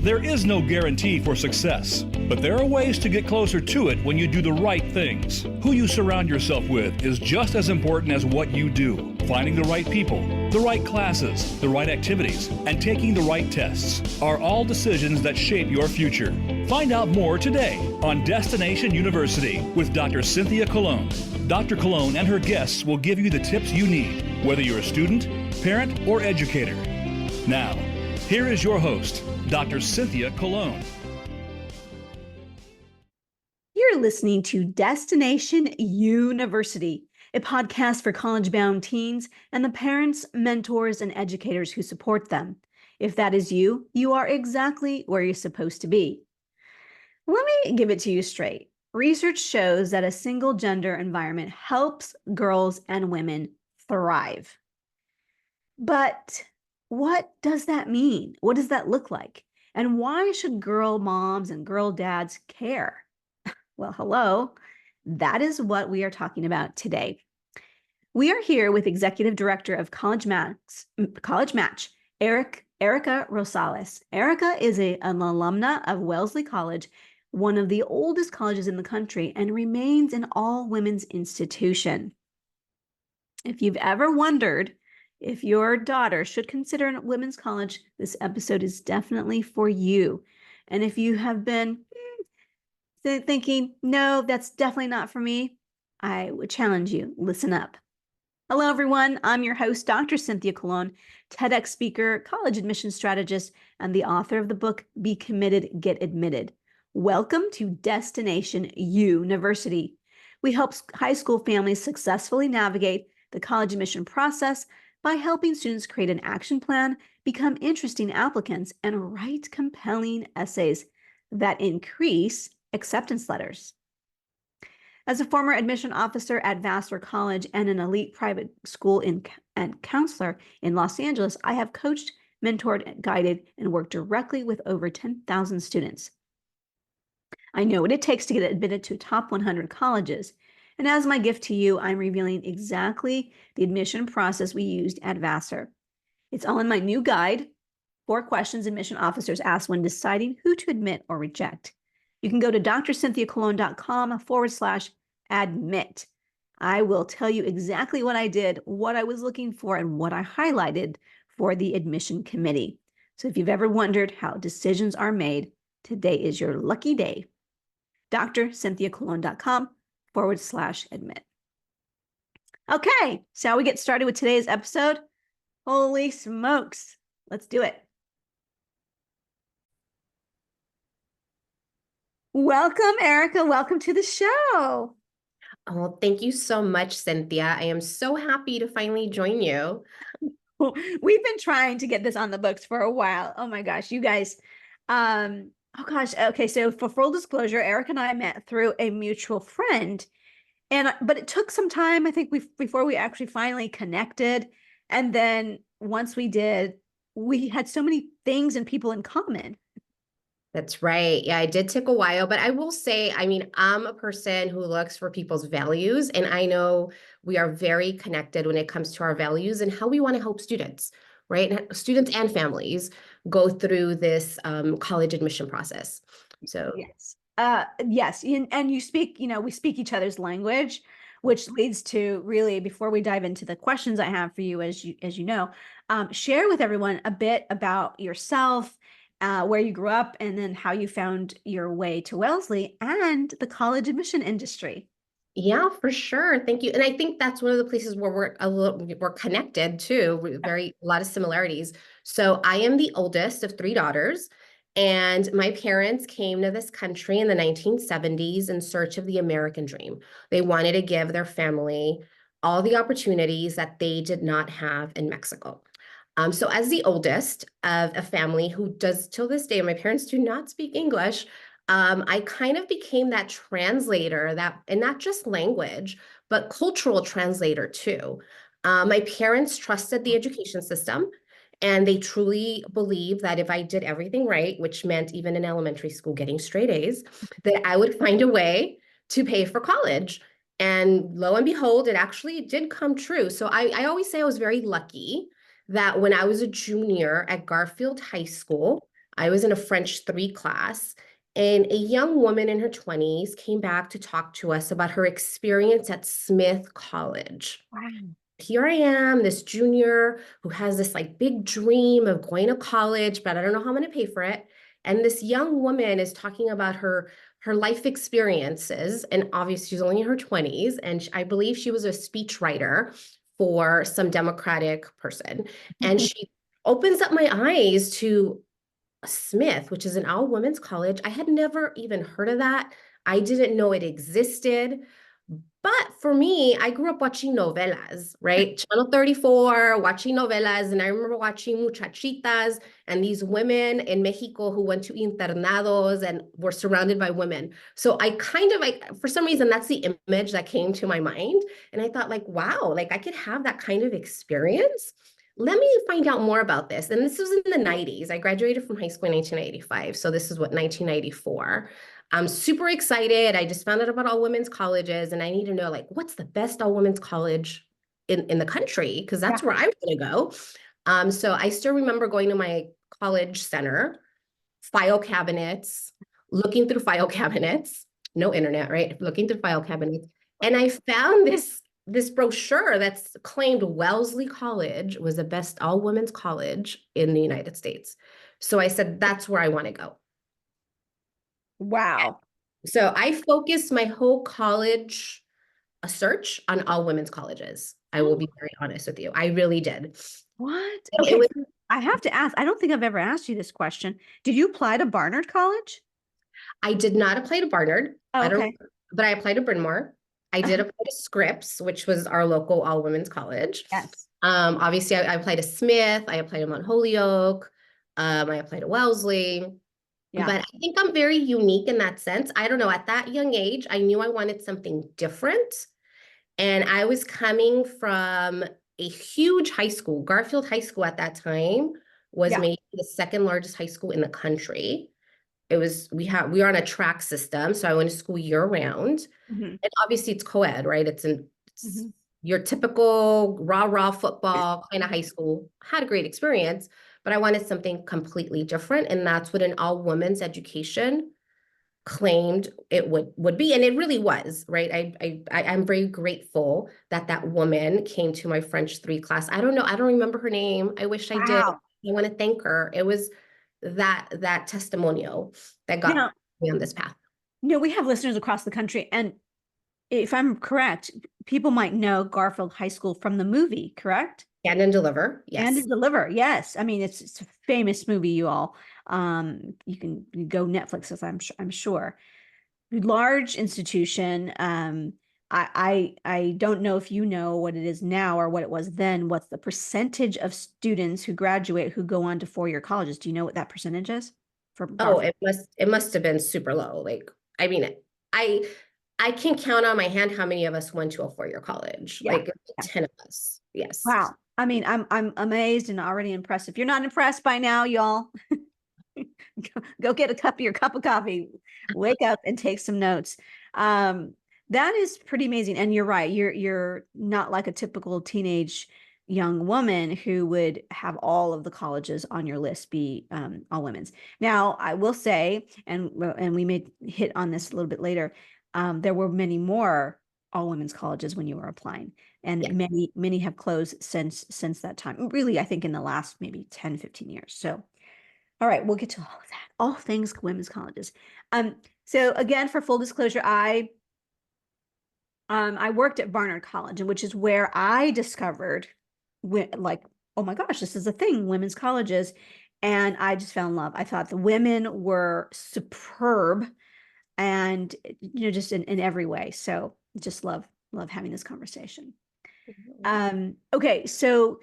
There is no guarantee for success, but there are ways to get closer to it when you do the right things. Who you surround yourself with is just as important as what you do. Finding the right people, the right classes, the right activities, and taking the right tests are all decisions that shape your future. Find out more today on Destination University with Dr. Cynthia Colon. Dr. Colon and her guests will give you the tips you need, whether you're a student, parent, or educator. Now, here is your host, Dr. Cynthia Colon. You're listening to Destination University, a podcast for college-bound teens and the parents, mentors, and educators who support them. If that is you, you are exactly where you're supposed to be. Let me give it to you straight. Research shows that a single-gender environment helps girls and women thrive. But what does that mean? What does that look like? And why should girl moms and girl dads care? Well, hello. That is what we are talking about today. We are here with Executive Director of College Match, Erica Rosales. Erica is an alumna of Wellesley College, one of the oldest colleges in the country, and remains an all-women's institution. If you've ever wondered if your daughter should consider a women's college, this episode is definitely for you. And if you have been thinking, no, that's definitely not for me, I would challenge you, listen up. Hello, everyone. I'm your host, Dr. Cynthia Colon, TEDx speaker, college admission strategist, and the author of the book, Be Committed, Get Admitted. Welcome to Destination University. We help high school families successfully navigate the college admission process by helping students create an action plan, become interesting applicants, and write compelling essays that increase acceptance letters. As a former admission officer at Wellesley College and an elite private school and counselor in Los Angeles, I have coached, mentored, guided, and worked directly with over 10,000 students. I know what it takes to get admitted to top 100 colleges. And as my gift to you, I'm revealing exactly the admission process we used at Vassar. It's all in my new guide, 4 questions admission officers ask when deciding who to admit or reject. You can go to drcynthiacolon.com/admit. I will tell you exactly what I did, what I was looking for, and what I highlighted for the admission committee. So if you've ever wondered how decisions are made, today is your lucky day. drcynthiacolon.com/admit. Okay, shall we get started with today's episode? Holy smokes, let's do it. Welcome, Erica. Welcome to the show. Oh, thank you so much, Cynthia. I am so happy to finally join you. We've been trying to get this on the books for a while. Oh my gosh, you guys. Oh gosh. Okay, so for full disclosure, Eric and I met through a mutual friend, but it took some time, I think, before we actually finally connected. And then once we did, we had so many things and people in common. That's right. Yeah, it did take a while, but I will say, I mean, I'm a person who looks for people's values, and I know we are very connected when it comes to our values and how we want to help students, right? Students and families go through this college admission process. So yes. Yes. And you speak, we speak each other's language, which leads to really, before we dive into the questions I have for you, as you know, share with everyone a bit about yourself, where you grew up, and then how you found your way to Wellesley and the college admission industry. Yeah, for sure. Thank you. And I think that's one of the places where we're connected too. A lot of similarities. So I am the oldest of 3 daughters, and my parents came to this country in the 1970s in search of the American dream. They wanted to give their family all the opportunities that they did not have in Mexico. So as the oldest of a family who does till this day, my parents do not speak English. I kind of became that translator, and not just language, but cultural translator too. My parents trusted the education system, and they truly believed that if I did everything right, which meant even in elementary school getting straight A's, that I would find a way to pay for college. And lo and behold, it actually did come true. So I always say I was very lucky that when I was a junior at Garfield High School, I was in a French 3 class, and a young woman in her 20s came back to talk to us about her experience at Smith College. Wow. Here I am, this junior who has this like big dream of going to college, but I don't know how I'm going to pay for it. And this young woman is talking about her life experiences, and obviously she's only in her 20s, and I believe she was a speech writer for some Democratic person. And she opens up my eyes to Smith, which is an all women's college. I had never even heard of that. I didn't know it existed. But for me, I grew up watching novelas, right? Channel 34, watching novelas. And I remember watching Muchachitas and these women in Mexico who went to internados and were surrounded by women. So I kind of like, for some reason, that's the image that came to my mind. And I thought like, wow, like I could have that kind of experience. Let me find out more about this. And this was in the 90s. I graduated from high school in 1985. So this is what, 1994. I'm super excited. I just found out about all women's colleges, and I need to know like what's the best all women's college in the country, because that's where I was going to go. So I still remember going to my college center, file cabinets, looking through file cabinets, no internet, right? Looking through file cabinets. And I found this brochure that's claimed Wellesley College was the best all women's college in the United States. So I said, that's where I want to go. Wow. So I focused my whole college search on all women's colleges. I will be very honest with you. I really did. What? And Okay, it was, I have to ask. I don't think I've ever asked you this question. Did you apply to Barnard College? I did not apply to Barnard. Oh, I don't, okay. but I applied to Bryn Mawr. I did apply to Scripps, which was our local all women's college. Yes. Obviously, I applied to Smith. I applied to Mount Holyoke. I applied to Wellesley. Yeah. But I think I'm very unique in that sense. I don't know. At that young age, I knew I wanted something different. And I was coming from a huge high school. Garfield High School at that time was Yeah. maybe the second largest high school in the country. It was, we were on a track system. So I went to school year round. Mhm. And obviously it's co-ed, right? It's Mhm. your typical rah-rah football kind of high school. Had a great experience, but I wanted something completely different. And that's what an all-women's education claimed it would be, and it really was, right? I'm very grateful that that woman came to my French 3 class. I don't know, I don't remember her name. I wish I did. Wow. I want to thank her. It was that testimonial that got Now, me on this path. we have listeners across the country, and if I'm correct, people might know Garfield High School from the movie, correct? Stand and Deliver, And yes. Deliver, yes. I mean, it's a famous movie, you all. You can go Netflix, as I'm sure. Large institution. I don't know if you know what it is now or what it was then. What's the percentage of students who graduate who go on to four-year colleges? Do you know what that percentage is for Oh, Garfield? it must have been super low. Like, I mean, I can count on my hand how many of us went to a 4-year college. Yeah. Like 10 of us. Yes. Wow. I mean, I'm amazed and already impressed. If you're not impressed by now, y'all, go get your cup of coffee, wake up and take some notes. That is pretty amazing. And you're right. You're not like a typical teenage young woman who would have all of the colleges on your list be all women's. Now, I will say, and we may hit on this a little bit later, there were many more all women's colleges when you were applying, and Yeah. many have closed since that time. Really, I think in the last maybe 10, 15 years. So all right, we'll get to all of that, all things women's colleges. So again, for full disclosure, I worked at Barnard College, which is where I discovered like, oh my gosh, this is a thing, women's colleges. And I just fell in love. I thought the women were superb and, just in every way. So just love having this conversation. Okay, so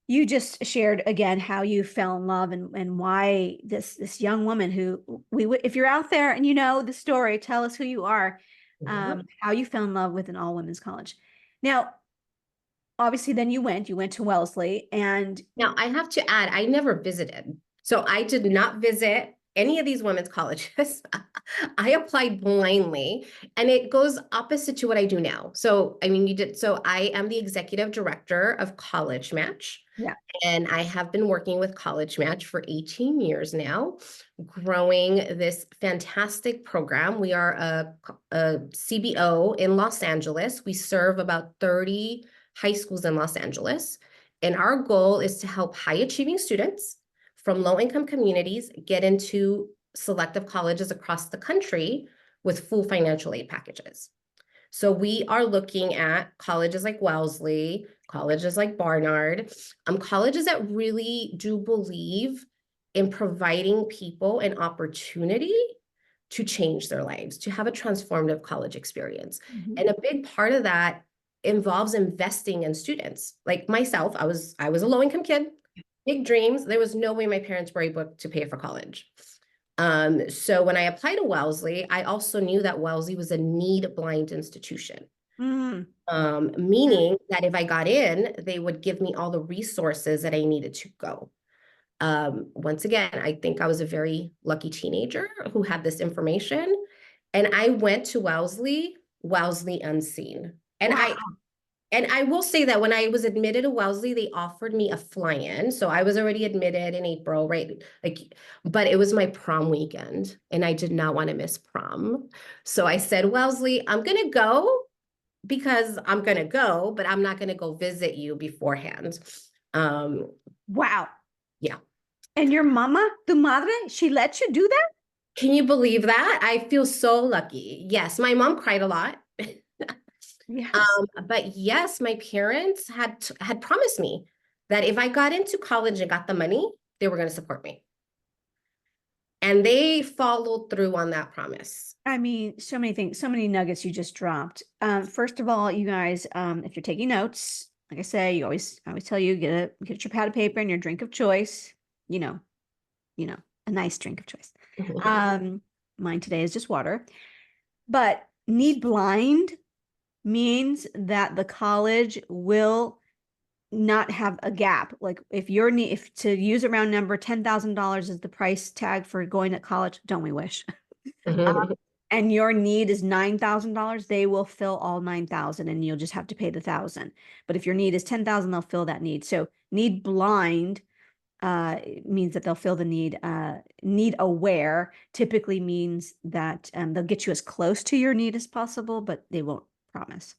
you just shared again how you fell in love and why this young woman who if you're out there and you know the story, tell us who you are, how you fell in love with an all women's college. Now, obviously, then you went to Wellesley, and Now I have to add, I never visited. So I did not visit any of these women's colleges. I applied blindly, and it goes opposite to what I do now. So, I mean, so I am the executive director of College Match. Yeah. And I have been working with College Match for 18 years now, growing this fantastic program. We are a CBO in Los Angeles. We serve about 30 high schools in Los Angeles. And our goal is to help high achieving students from low income communities get into selective colleges across the country with full financial aid packages. So we are looking at colleges like Wellesley, colleges like Barnard, colleges that really do believe in providing people an opportunity to change their lives, to have a transformative college experience. Mhm. And a big part of that involves investing in students. Like myself, I was a low-income kid, big dreams. There was no way my parents were able to pay for college. So when I applied to Wellesley, I also knew that Wellesley was a need-blind institution. Mm. Meaning that if I got in, they would give me all the resources that I needed to go. Once again, I think I was a very lucky teenager who had this information. And I went to Wellesley unseen. Wow. And I will say that when I was admitted to Wellesley, they offered me a fly-in. So I was already admitted in April, right? But it was my prom weekend and I did not want to miss prom. So I said, Wellesley, I'm going to go because I'm going to go, but I'm not going to go visit you beforehand. Wow. Yeah. And your mama, tu madre, she let you do that? Can you believe that? I feel so lucky. Yes, my mom cried a lot. Yes. But yes, my parents had promised me that if I got into college and got the money, they were going to support me. And they followed through on that promise. I mean, so many things, so many nuggets you just dropped. First of all, you guys, if you're taking notes, like I say, I always tell you, get your pad of paper and your drink of choice, you know, a nice drink of choice. Mine today is just water. But need blind means that the college will not have a gap. Like if to use a round number, $10,000 is the price tag for going to college, don't we wish? And your need is $9,000, they will fill all 9,000 and you'll just have to pay the 1,000. But if your need is 10,000, they'll fill that need. So need blind means that they'll fill the need. Need aware typically means that they'll get you as close to your need as possible, but they won't promise.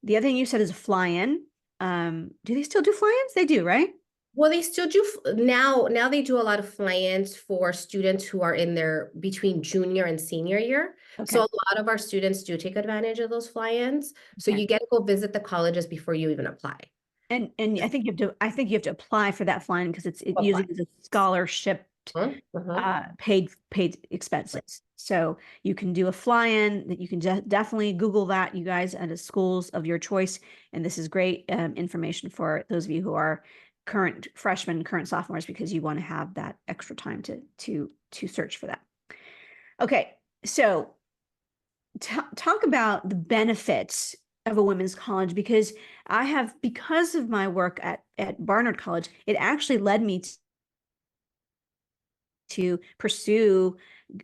The other thing you said is a fly-in. Do they still do fly-ins? They do, right? Well, they still do now. Now they do a lot of fly-ins for students who are in their between junior and senior year. Okay. So a lot of our students do take advantage of those fly-ins. So Okay. you get to go visit the colleges before you even apply. And I think you have to apply for that flying because it usually is a scholarship paid expenses. So you can do a fly-in that you can definitely Google that, you guys, at the schools of your choice. And this is great information for those of you who are current freshmen, current sophomores, because you want to have that extra time to search for that. Okay, so talk about the benefits of a women's college, because because of my work at Barnard College, it actually led me to pursue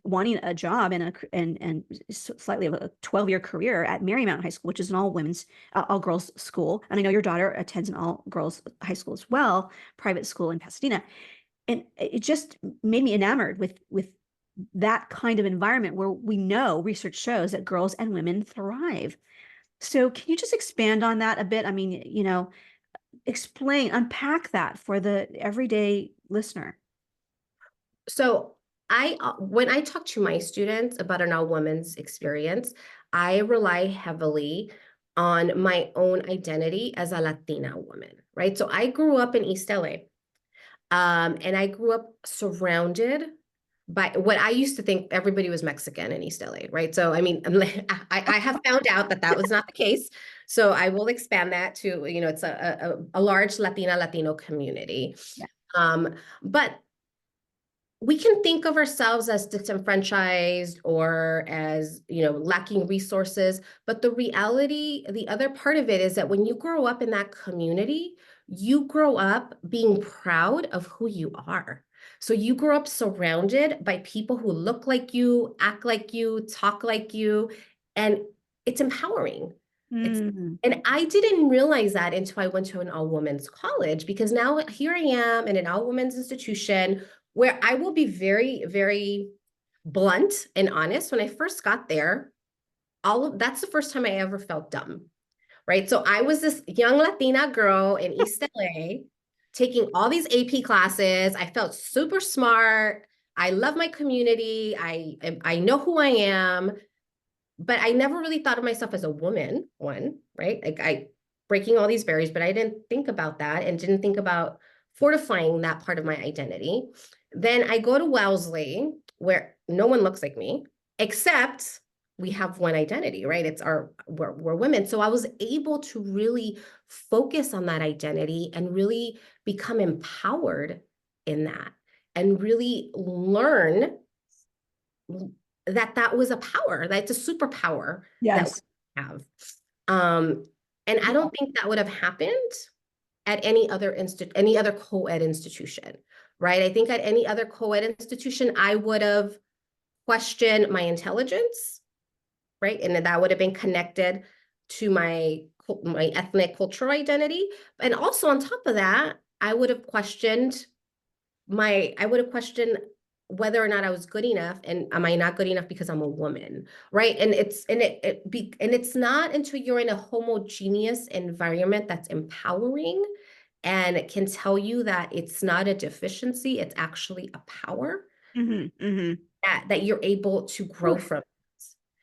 wanting a job and slightly of a 12-year career at Marymount High School, which is an all girls school. And I know your daughter attends an all girls high school as well, private school in Pasadena. And it just made me enamored with that kind of environment where we know research shows that girls and women thrive. So can you just expand on that a bit? I mean, unpack that for the everyday listener. So when I talk to my students about an all women's experience, I rely heavily on my own identity as a Latina woman, right? So I grew up in East LA, and I grew up surrounded by what I used to think everybody was Mexican in East LA, right? So, I mean, I have found out that was not the case. So I will expand that to, it's a large Latino community. Yeah. But we can think of ourselves as disenfranchised or as, lacking resources. But the reality, the other part of it is that when you grow up in that community, you grow up being proud of who you are. So you grow up surrounded by people who look like you, act like you, talk like you, and it's empowering. It's Mm. and I didn't realize that until I went to an all-women's college, because now here I am in an all-women's institution where I will be very, very blunt and honest. When I first got there, that's the first time I ever felt dumb, right? So I was this young Latina girl in East LA taking all these AP classes. I felt super smart. I love my community. I know who I am, but I never really thought of myself as a woman, right? Like I breaking all these barriers, but I didn't think about that and didn't think about fortifying that part of my identity. Then I go to Wellesley, where no one looks like me, except we have one identity, right? We're women. So I was able to really focus on that identity and really become empowered in that and really learn that was a power, that's a superpower that Yes. we have. Um, and I Yeah. don't think that would have happened at any other co-ed institution, right? I think at any other co-ed institution, I would have questioned my intelligence, right? And that would have been connected to my ethnic cultural identity. And also on top of that, I would have questioned whether or not I was good enough, and am I not good enough because I'm a woman, right? And it's not until you're in a homogeneous environment that's empowering and it can tell you that it's not a deficiency, it's actually a power Hmm. Hmm. that you're able to grow from.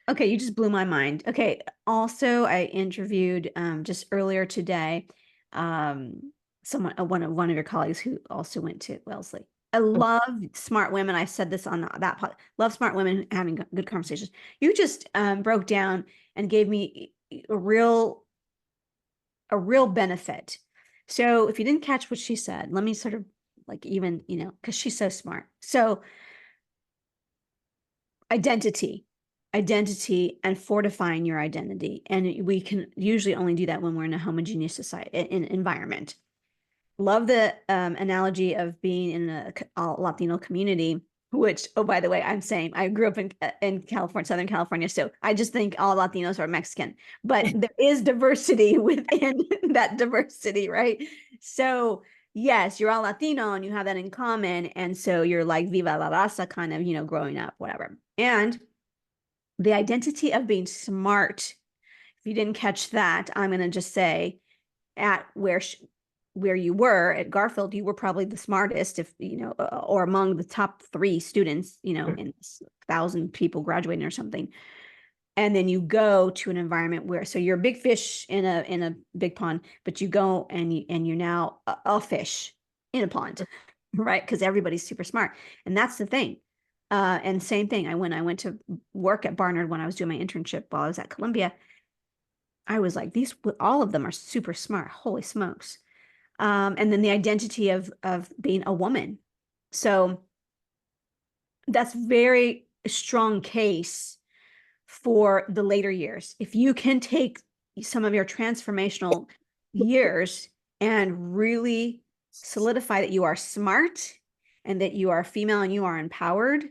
Okay, you just blew my mind. Okay, also I interviewed just earlier today someone one of your colleagues who also went to Wellesley. I love smart women. I said this on that pod. Love smart women having good conversations. You just broke down and gave me a real benefit. So if you didn't catch what she said, let me sort of like even, because she's so smart. So identity and fortifying your identity, and we can usually only do that when we're in a homogeneous society environment. Love the analogy of being in a Latino community, which, oh, by the way, I'm saying I grew up in California, Southern California, so I just think all Latinos are Mexican, but there is diversity within that diversity, right? So yes, you're all Latino and you have that in common, and so you're like viva la raza kind of, growing up, whatever. And the identity of being smart, if you didn't catch that, I'm going to just say at where you were at Garfield, you were probably the smartest, if or among the top 3 students, in 1,000 people graduating or something. And then you go to an environment where, so you're a big fish in a big pond, but you go and you're now a fish in a pond, right? Because everybody's super smart, and that's the thing. And same thing. I went to work at Barnard when I was doing my internship while I was at Columbia. I was like, all of them are super smart. Holy smokes. And then the identity of being a woman. So that's very strong case for the later years. If you can take some of your transformational years and really solidify that you are smart and that you are female and you are empowered,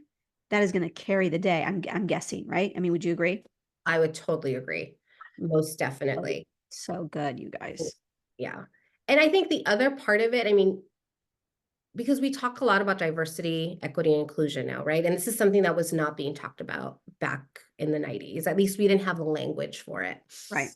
that is going to carry the day. I'm guessing, right? I mean, would you agree? I would totally agree. Most definitely. So good, you guys. Yeah. And I think the other part of it, I mean, because we talk a lot about diversity, equity, and inclusion now, right? And this is something that was not being talked about back in the 90s. At least we didn't have the language for it. Right.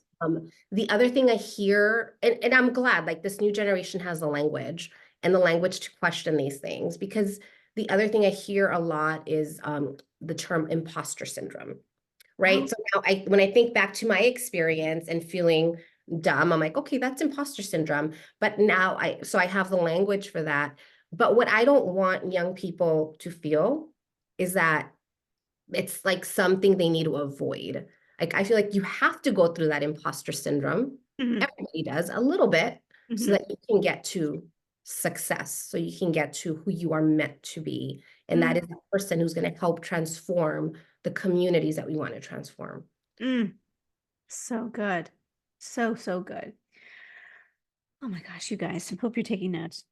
The other thing I hear, and I'm glad like this new generation has the language to question these things, because the other thing I hear a lot is the term imposter syndrome, right? Oh. So now when I think back to my experience and feeling dumb, I'm like, okay, that's imposter syndrome. But now I have the language for that. But what I don't want young people to feel is that it's like something they need to avoid. Like, I feel like you have to go through that imposter syndrome. Mhm. Everybody does a little bit, so Mhm. that you can get to success, so you can get to who you are meant to be. And that is the person who's going to help transform the communities that we want to transform. Mm. So good. So, so good. Oh my gosh, you guys, I hope you're taking notes.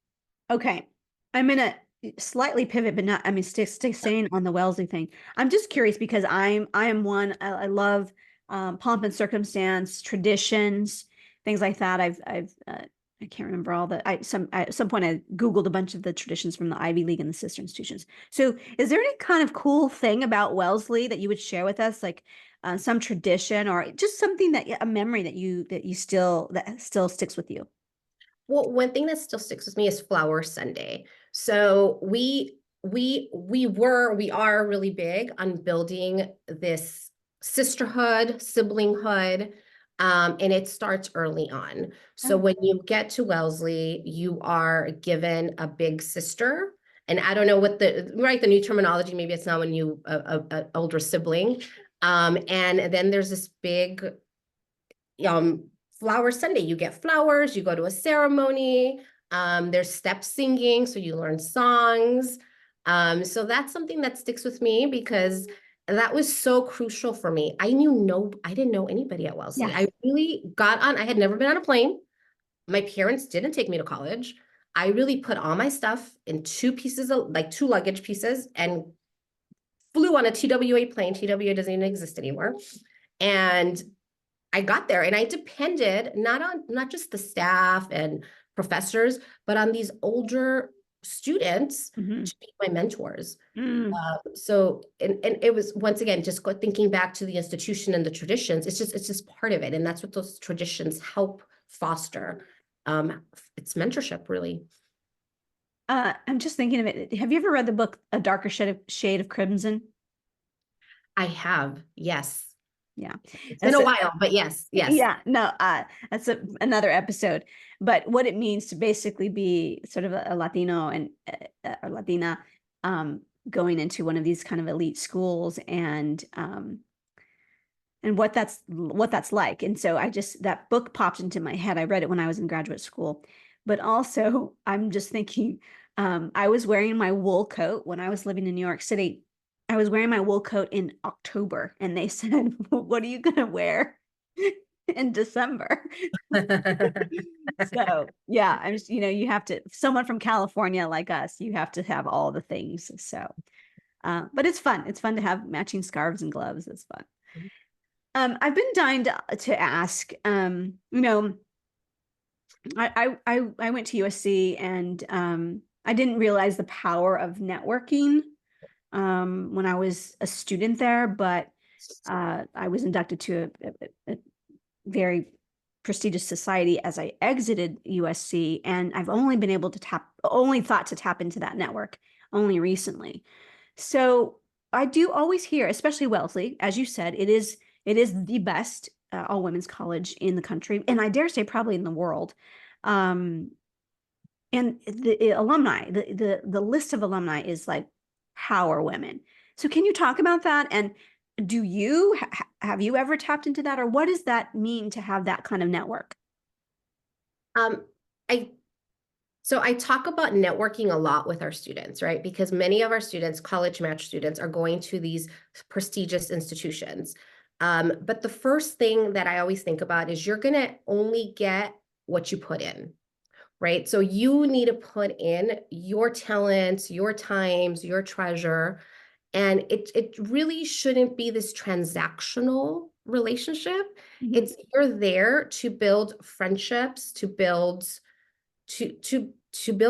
Okay. I'm going to slightly pivot, but not, I mean, stay staying on the Wellesley thing. I'm just curious because I am one, I love pomp and circumstance, traditions, things like that. I can't remember all the, at some point I Googled a bunch of the traditions from the Ivy League and the sister institutions. So is there any kind of cool thing about Wellesley that you would share with us? Like some tradition or just something a memory that still sticks with you? Well, one thing that still sticks with me is Flower Sunday. So we are really big on building this sisterhood, siblinghood, and it starts early on. So Oh, when you get to Wellesley, you are given a big sister. And I don't know what the new terminology, maybe it's not when you a older sibling. And then there's this big Flower Sunday. You get flowers, you go to a ceremony, there's step singing, so you learn songs. So that's something that sticks with me because that was so crucial for me. I didn't know anybody at Wellesley. yeah. I really I had never been on a plane. My parents didn't take me to college. I really put all my stuff in two luggage pieces and flew on a TWA plane. TWA doesn't even exist anymore. And I got there and I depended not just the staff and professors, but on these older students Mhm. to be my mentors. Mm. And it was once again just thinking back to the institution and the traditions. It's just part of it, and that's what those traditions help foster. It's mentorship, really. I'm just thinking of it. Have you ever read the book A Darker Shade of Crimson? I have, yes. Yeah. It's been That's a a, while, but yes, yes. yeah, no, that's another episode. But what it means to basically be sort of a Latino and or Latina going into one of these kind of elite schools and what that's like. And so that book popped into my head. I read it when I was in graduate school, but also I'm just thinking, I was wearing my wool coat when I was living in New York City. I was wearing my wool coat in October, and they said, "What are you gonna wear in December?" So yeah, I'm just, you have to, someone from California like us, you have to have all the things. So, but it's fun. It's fun to have matching scarves and gloves. It's fun. I've been dying to ask, I went to USC and I didn't realize the power of networking when I was a student there, but I was inducted to a very prestigious society as I exited USC, and I've only thought to tap into that network only recently. So I do always hear, especially Wellesley, as you said, it is the best all women's college in the country, and I dare say probably in the world. Um, and the alumni, the list of alumni is like power women. So can you talk about that? And have you ever tapped into that, or what does that mean to have that kind of network? Um, I So I talk about networking a lot with our students, right? Because many of our students, college match students, are going to these prestigious institutions. But the first thing that I always think about is you're going to only get what you put in, right? So you need to put in your talents, your times, your treasure. And it really shouldn't be this transactional relationship. Mhm. It's you're there to build friendships, to build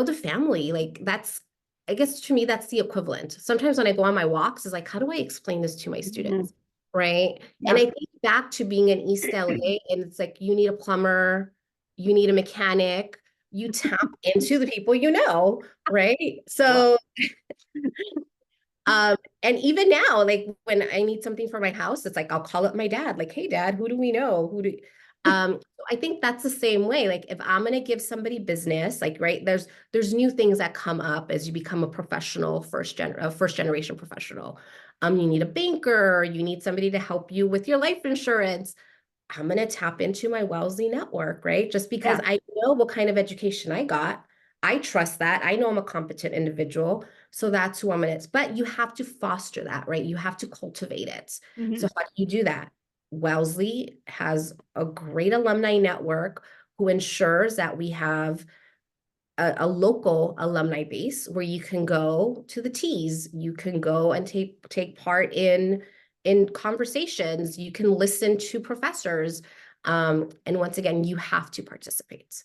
a family. Like that's, I guess to me that's the equivalent. Sometimes when I go on my walks is like, how do I explain this to my Mhm. students, right? And Yeah. I think back to being in East LA, and it's like you need a plumber, you need a mechanic, you tap into the people you know, right? Well, So and even now, like when I need something for my house, it's like I'll call up my dad, like, hey dad, who do we know? So I think that's the same way. Like if I'm gonna give somebody business, like right, there's new things that come up as you become a professional, first generation professional. You need a banker, you need somebody to help you with your life insurance. I'm going to tap into my Wellesley network, right? Just because yeah. I know what kind of education I got. I trust that. I know I'm a competent individual. So that's who I'm going to, but you have to foster that, right? You have to cultivate it. So Mhm. how do you do that? Wellesley has a great alumni network who ensures that we have a local alumni base where you can go to the teas, you can go and take part in conversations, you can listen to professors. And once again, you have to participate.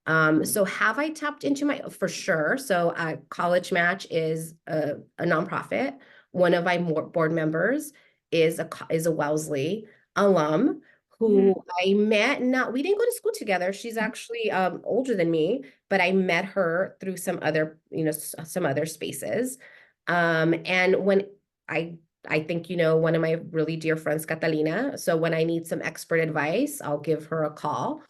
So have I tapped into my, for sure. So College Match is a nonprofit. One of my board members is a Wellesley alum who I met. We didn't go to school together. She's actually older than me, but I met her through some other, some other spaces. And when I think, one of my really dear friends, Catalina. So when I need some expert advice, I'll give her a call.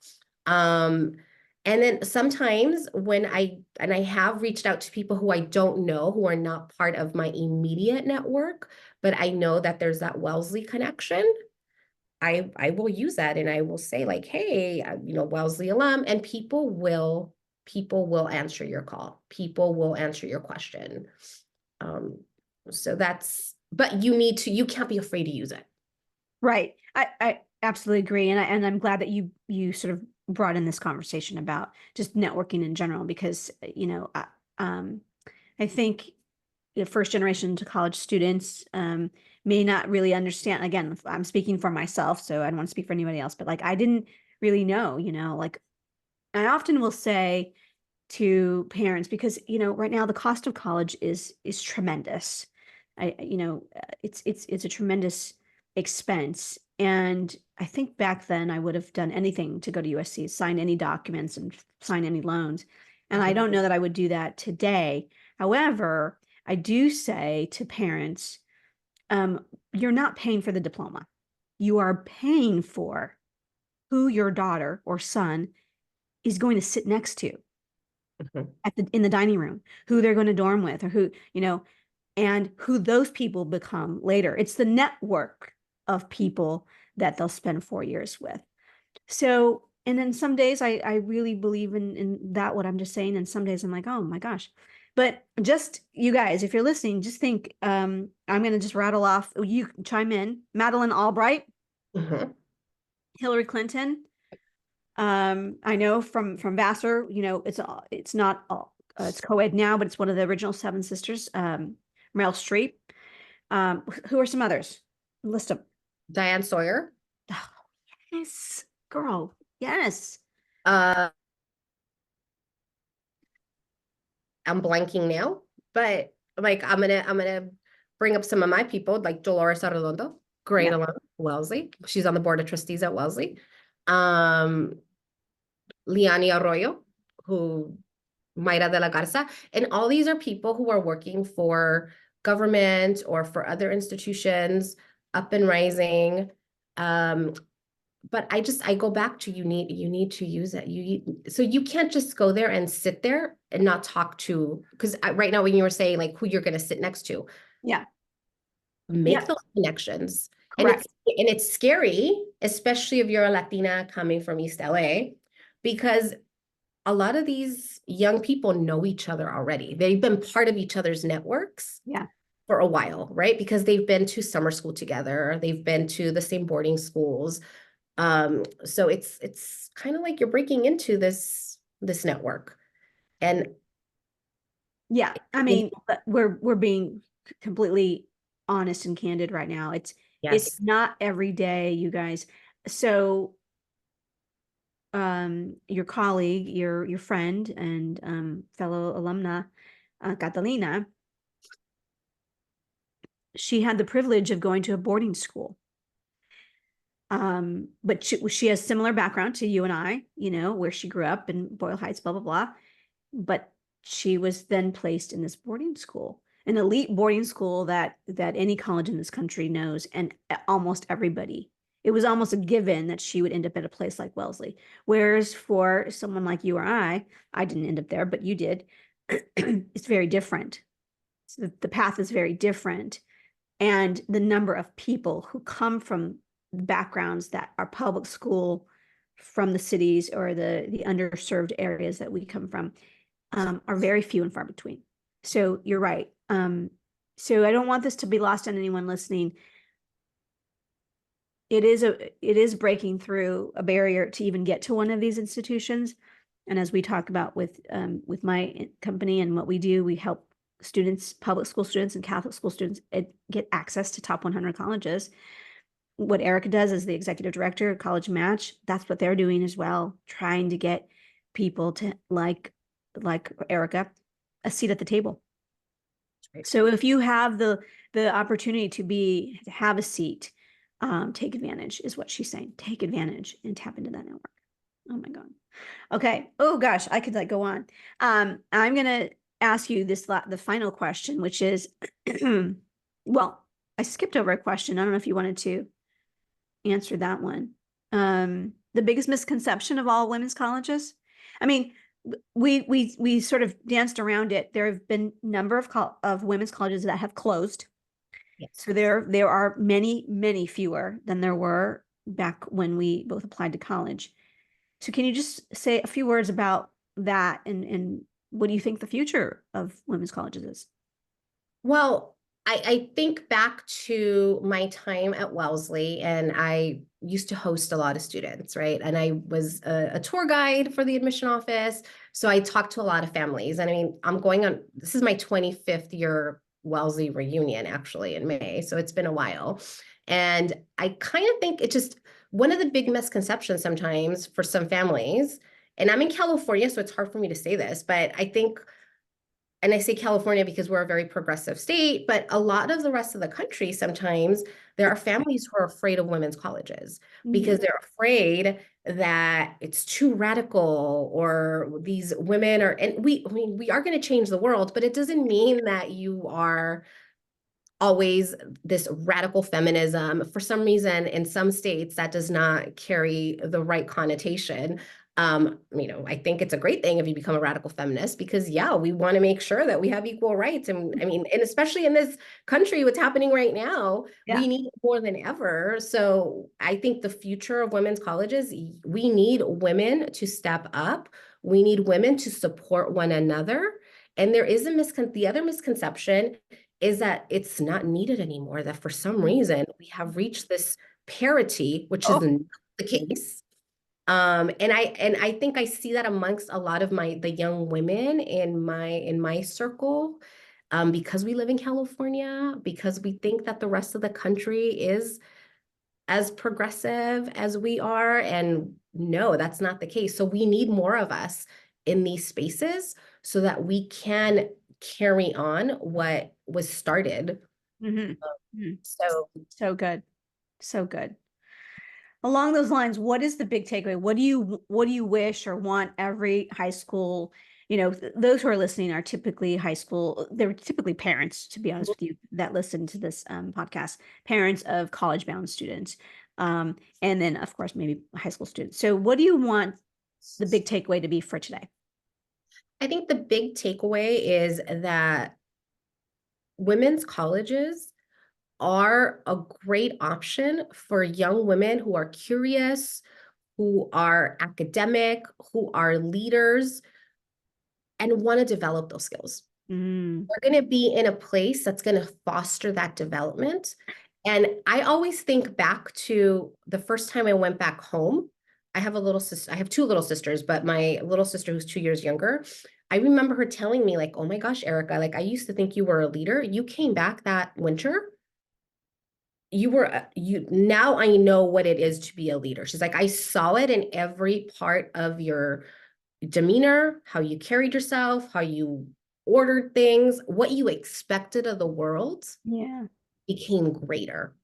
And then sometimes when I have reached out to people who I don't know, who are not part of my immediate network, but I know that there's that Wellesley connection, I will use that and I will say like, hey, Wellesley alum, and people will answer your call. People will answer your question. So but you can't be afraid to use it. Right. I absolutely agree. And I'm glad that you sort of brought in this conversation about just networking in general, because, I think the first generation to college students may not really understand. Again, I'm speaking for myself, so I don't want to speak for anybody else, but like, I didn't really know, like I often will say to parents, because, right now the cost of college is tremendous. It's a tremendous expense. And I think back then I would have done anything to go to USC, sign any documents and sign any loans. And I don't know that I would do that today. However, I do say to parents, you're not paying for the diploma. You are paying for who your daughter or son is going to sit next to in the dining room, who they're going to dorm with, or who, and who those people become later. It's the network of people that they'll spend 4 years with. So, and then some days I really believe in that, what I'm just saying. And some days I'm like, oh my gosh. But just, you guys, if you're listening, just think, I'm going to just rattle off, you chime in. Madeleine Albright, Hillary Clinton. I know from Vassar, it's not it's co-ed now, but it's one of the original Seven Sisters. Meryl Streep. Who are some others? List them. Diane Sawyer. Oh, yes, girl. Yes. I'm blanking now, but like I'm gonna bring up some of my people, like Dolores Arredondo, great alum, Wellesley. She's on the board of trustees at Wellesley. Liani Arroyo, who Mayra de la Garza, and all these are people who are working for government or for other institutions, up and rising. But I go back to you need to use it. So you can't just go there and sit there and not talk to, because right now when you were saying like who you're going to sit next to, make those connections. Correct. And it's scary, especially if you're a Latina coming from East LA, because a lot of these young people know each other already. They've been part of each other's networks for a while, right? Because they've been to summer school together. They've been to the same boarding schools. So it's kind of like you're breaking into this network. And yeah, I mean, we're being completely honest and candid right now. It's not every day, you guys. So your colleague, your friend and fellow alumna, Catalina, she had the privilege of going to a boarding school. But she has similar background to you and I, where she grew up in Boyle Heights, blah, blah, blah. But she was then placed in this boarding school, an elite boarding school that any college in this country knows, and almost everybody. It was almost a given that she would end up at a place like Wellesley. Whereas for someone like you or I didn't end up there, but you did. It's very different. So the path is very different. And the number of people who come from backgrounds that are public school from the cities or the underserved areas that we come from are very few and far between. So you're right. So I don't want this to be lost on anyone listening. It is breaking through a barrier to even get to one of these institutions. And as we talk about with my company and what we do, we help students, public school students and Catholic school students, get access to top 100 colleges. What Erica does as the executive director of College Match, that's what they're doing as well, trying to get people to like Erica, a seat at the table. Right. So if you have the opportunity to have a seat, take advantage is what she's saying. Take advantage and tap into that network. Oh my God. Okay. Oh gosh, I could go on. I'm gonna ask you the final question, which is, well, I skipped over a question. I don't know if you wanted to answer that one. The biggest misconception of all women's colleges. I mean, we sort of danced around it. There have been a number of women's colleges that have closed. Yes. So there are many fewer than there were back when we both applied to college. So can you just say a few words about that and what do you think the future of women's colleges is? Well, I think back to my time at Wellesley, and I used to host a lot of students, right? And I was a tour guide for the admission office. So I talked to a lot of families. And I mean, this is my 25th year Wellesley reunion actually in May. So it's been a while. And I kind of think it's just one of the big misconceptions sometimes for some families, and I'm in California, so it's hard for me to say this, but I think, and I say California because we're a very progressive state, but a lot of the rest of the country, sometimes there are families who are afraid of women's colleges because they're afraid that it's too radical or these women are, and I mean, we are going to change the world, but it doesn't mean that you are always this radical feminism. For some reason, in some states, that does not carry the right connotation. I think it's a great thing if you become a radical feminist because, yeah, we want to make sure that we have equal rights. And I mean, and especially in this country, what's happening right now, we need it more than ever. So I think the future of women's colleges, we need women to step up. We need women to support one another. And there is the other misconception is that it's not needed anymore, that for some reason we have reached this parity, which is not the case. And I think I see that amongst a lot of the young women in my circle, because we live in California, because we think that the rest of the country is as progressive as we are. And no, that's not the case. So we need more of us in these spaces so that we can carry on what was started. So good. So good. Along those lines, what is the big takeaway? What do you wish or want every high school, those who are listening are typically high school, they're typically parents, to be honest with you, that listen to this podcast, parents of college-bound students. And then of course, maybe high school students. So what do you want the big takeaway to be for today? I think the big takeaway is that women's colleges are a great option for young women who are curious, who are academic, who are leaders, and want to develop those skills. We're going to be in a place that's going to foster that development. And I always think back to the first time I went back home. I have two little sisters, but my little sister who's 2 years younger, I remember her telling me like, oh my gosh, Erica, like I used to think you were a leader. You came back that winter. Now I know what it is to be a leader. She's like, I saw it in every part of your demeanor, how you carried yourself, how you ordered things, what you expected of the world became greater.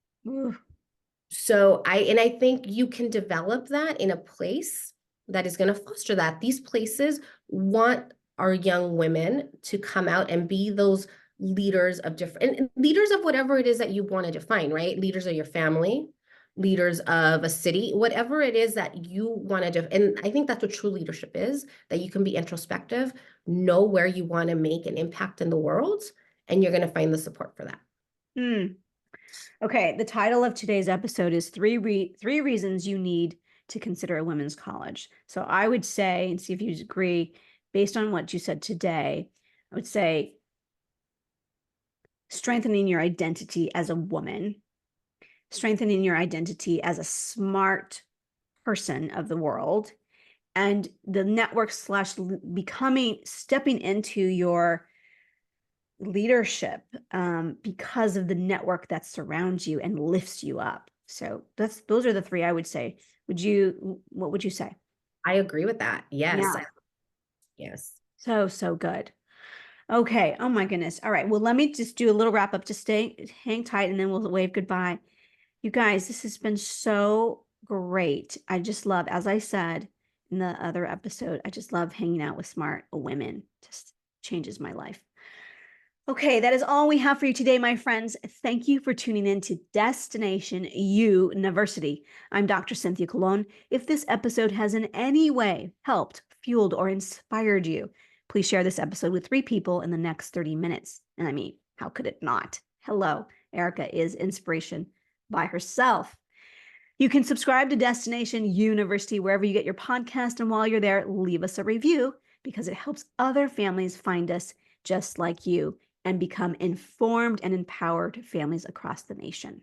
So I think you can develop that in a place that is going to foster that. These places want our young women to come out and be those leaders of and leaders of whatever it is that you want to define, right? Leaders of your family, leaders of a city, whatever it is that you want to do. And I think that's what true leadership is, that you can be introspective, know where you want to make an impact in the world, and you're going to find the support for that. Okay, the title of today's episode is three reasons you need to consider a women's college. So I would say, and see if you agree, based on what you said today, I would say strengthening your identity as a woman, strengthening your identity as a smart person of the world, and the network slash stepping into your leadership because of the network that surrounds you and lifts you up. So those are the three I would say. What would you say? I agree with that. Yes. Yeah. Yes. So good. Okay. Oh my goodness. All right. Well, let me just do a little wrap up. Just hang tight, and then we'll wave goodbye. You guys, this has been so great. I just love, as I said in the other episode, I just love hanging out with smart women. Just changes my life. Okay, that is all we have for you today, my friends. Thank you for tuning in to Destination University. I'm Dr. Cynthia Colon. If this episode has in any way helped, fueled, or inspired you, please share this episode with 3 people in the next 30 minutes. And I mean, how could it not? Hello, Erica is inspiration by herself. You can subscribe to Destination University wherever you get your podcast. And while you're there, leave us a review because it helps other families find us just like you and become informed and empowered families across the nation.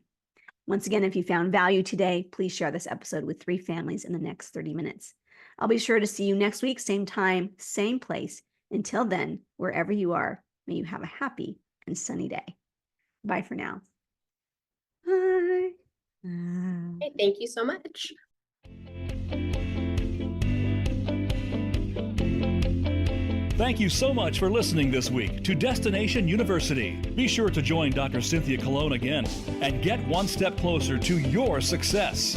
Once again, if you found value today, please share this episode with 3 families in the next 30 minutes. I'll be sure to see you next week, same time, same place. Until then, wherever you are, may you have a happy and sunny day. Bye for now. Bye. Hey, thank you so much. Thank you so much for listening this week to Destination University. Be sure to join Dr. Cynthia Colon again and get one step closer to your success.